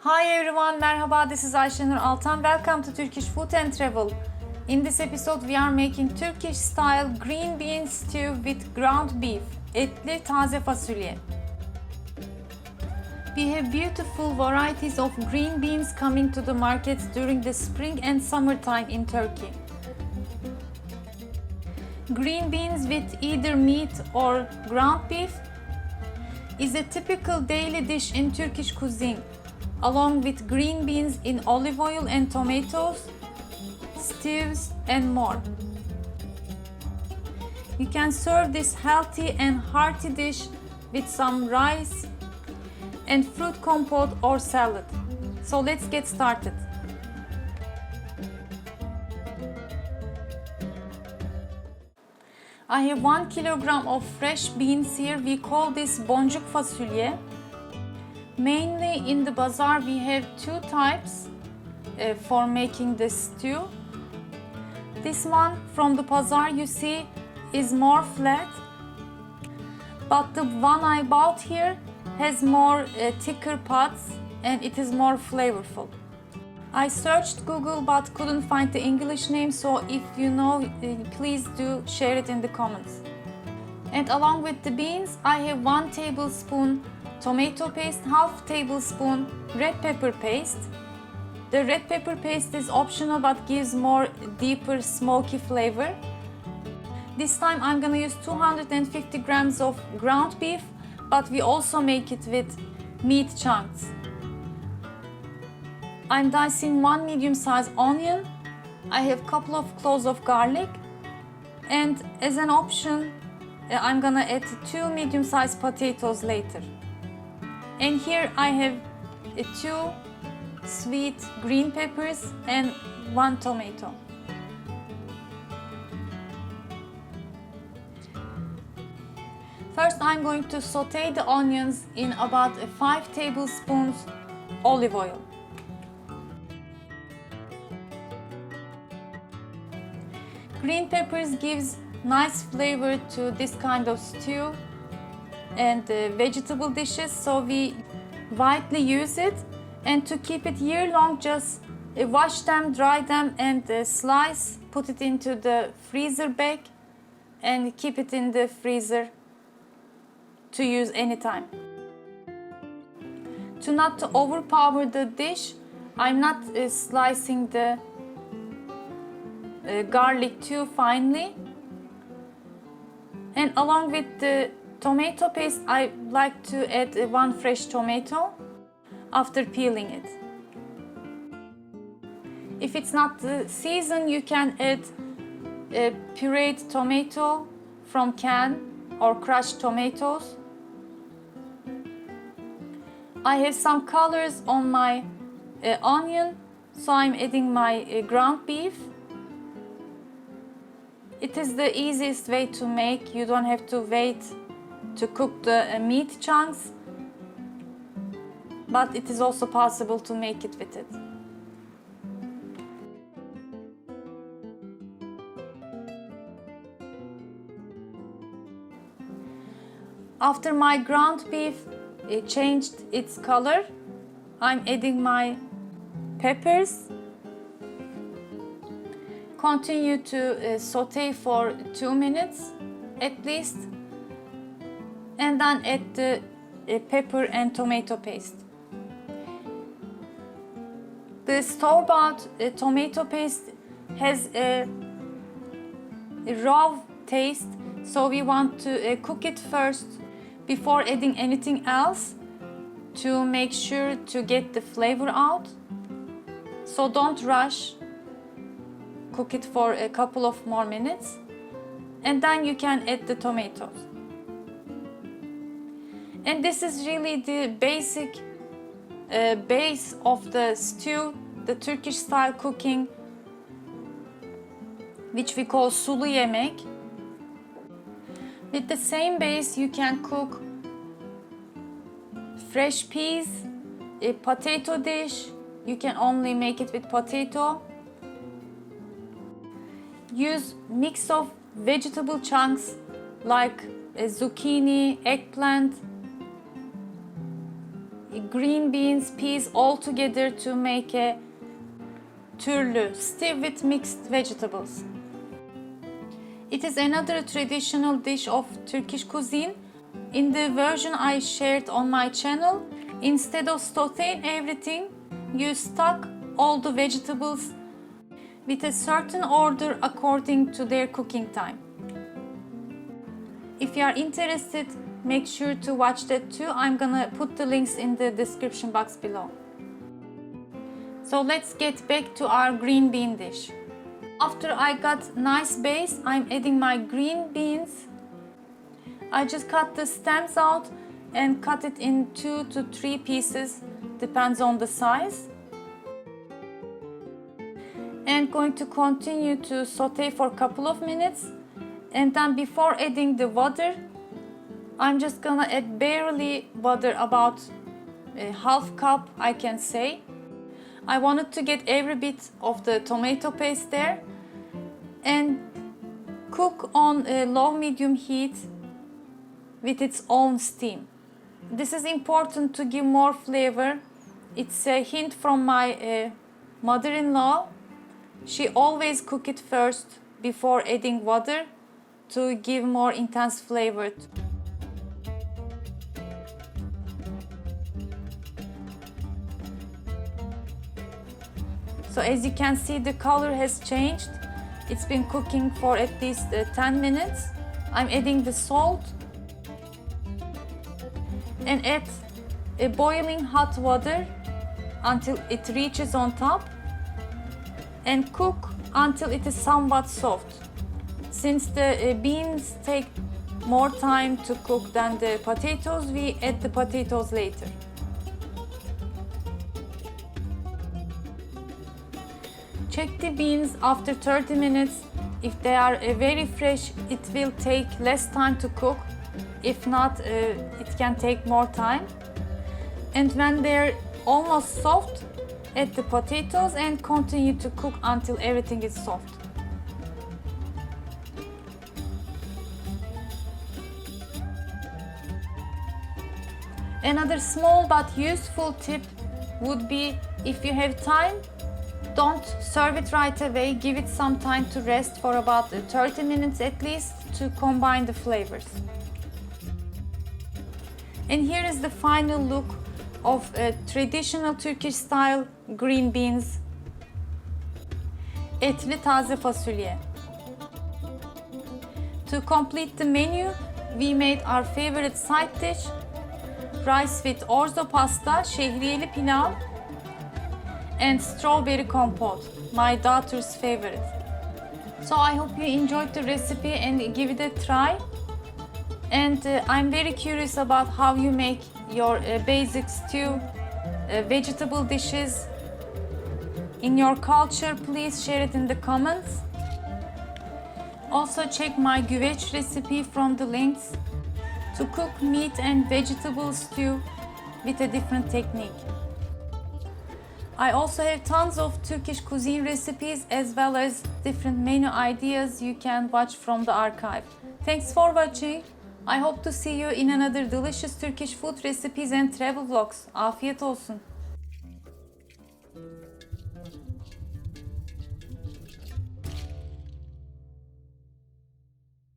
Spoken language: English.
Hi everyone, merhaba, this is Ayşenur Altan. Welcome to Turkish Food and Travel. In this episode we are making Turkish style green bean stew with ground beef, etli taze fasulye. We have beautiful varieties of green beans coming to the market during the spring and summertime in Turkey. Green beans with either meat or ground beef is a typical daily dish in Turkish cuisine, along with green beans in olive oil and tomatoes, stews, and more. You can serve this healthy and hearty dish with some rice and fruit compote or salad. So let's get started. I have 1 kilogram of fresh beans here. We call this boncuk fasulye. Mainly in the bazaar we have two types for making the stew. This one from the bazaar you see is more flat, but the one I bought here has more thicker pods and it is more flavorful. I searched Google but couldn't find the English name, so if you know, please do share it in the comments. And along with the beans, I have 1 tablespoon tomato paste, half tablespoon red pepper paste. The red pepper paste is optional but gives more deeper smoky flavor. This time I'm gonna use 250 grams of ground beef, but we also make it with meat chunks. I'm dicing 1 medium-sized onion. I have a couple of cloves of garlic, and as an option I'm gonna add 2 medium-sized potatoes later. And here I have 2 sweet green peppers and 1 tomato. First I'm going to saute the onions in about 5 tablespoons olive oil. Green peppers gives nice flavor to this kind of stew and vegetable dishes, so we widely use it. And to keep it year-long, just wash them, dry them, and slice, put it into the freezer bag and keep it in the freezer to use anytime. To not overpower the dish, I'm not slicing the garlic too finely. And along with the tomato paste, I like to add 1 fresh tomato after peeling it. If it's not the season, you can add a pureed tomato from can or crushed tomatoes. I have some colors on my onion, so I'm adding my ground beef. It is the easiest way to make. You don't have to wait to cook the meat chunks, but it is also possible to make it with it. After my ground beef changed its color, I'm adding my peppers. Continue to saute for 2 minutes at least, and then add the pepper and tomato paste. The store-bought tomato paste has a raw taste, so we want to cook it first before adding anything else to make sure to get the flavor out. So don't rush. Cook it for a couple of more minutes, and then you can add the tomatoes. And this is really the basic base of the stew, the Turkish style cooking, which we call sulu yemek. With the same base you can cook fresh peas, a potato dish. You can only make it with potato. Use mix of vegetable chunks like zucchini, eggplant, green beans, peas all together to make a türlü stew with mixed vegetables. It is another traditional dish of Turkish cuisine. In the version I shared on my channel, instead of sauteing everything, you stack all the vegetables with a certain order according to their cooking time. If you are interested, make sure to watch that too. I'm gonna put the links in the description box below. So let's get back to our green bean dish. After I got nice base, I'm adding my green beans. I just cut the stems out and cut it in 2 to 3 pieces, depends on the size. And going to continue to saute for a couple of minutes. And then before adding the water, I'm just gonna add barely water, about a half cup I can say. I wanted to get every bit of the tomato paste there and cook on a low-medium heat with its own steam. This is important to give more flavor. It's a hint from my mother-in-law. She always cook it first before adding water to give more intense flavor. So as you can see, the color has changed. It's been cooking for at least 10 minutes. I'm adding the salt and add a boiling hot water until it reaches on top and cook until it is somewhat soft. Since the beans take more time to cook than the potatoes, we add the potatoes later. Check the beans after 30 minutes. If they are very fresh, it will take less time to cook. If not, it can take more time. And when they're almost soft, add the potatoes and continue to cook until everything is soft. Another small but useful tip would be, if you have time, don't serve it right away. Give it some time to rest for about 30 minutes at least to combine the flavors. And here is the final look of a traditional Turkish style green beans. Etli taze fasulye. To complete the menu, we made our favorite side dish, rice with orzo pasta, şehriyeli pilav, and strawberry compote, my daughter's favorite. So I hope you enjoyed the recipe and give it a try. And I'm very curious about how you make your basic stew, vegetable dishes. In your culture, please share it in the comments. Also check my güveç recipe from the links to cook meat and vegetable stew with a different technique. I also have tons of Turkish cuisine recipes as well as different menu ideas you can watch from the archive. Thanks for watching. I hope to see you in another delicious Turkish food recipes and travel vlogs. Afiyet olsun.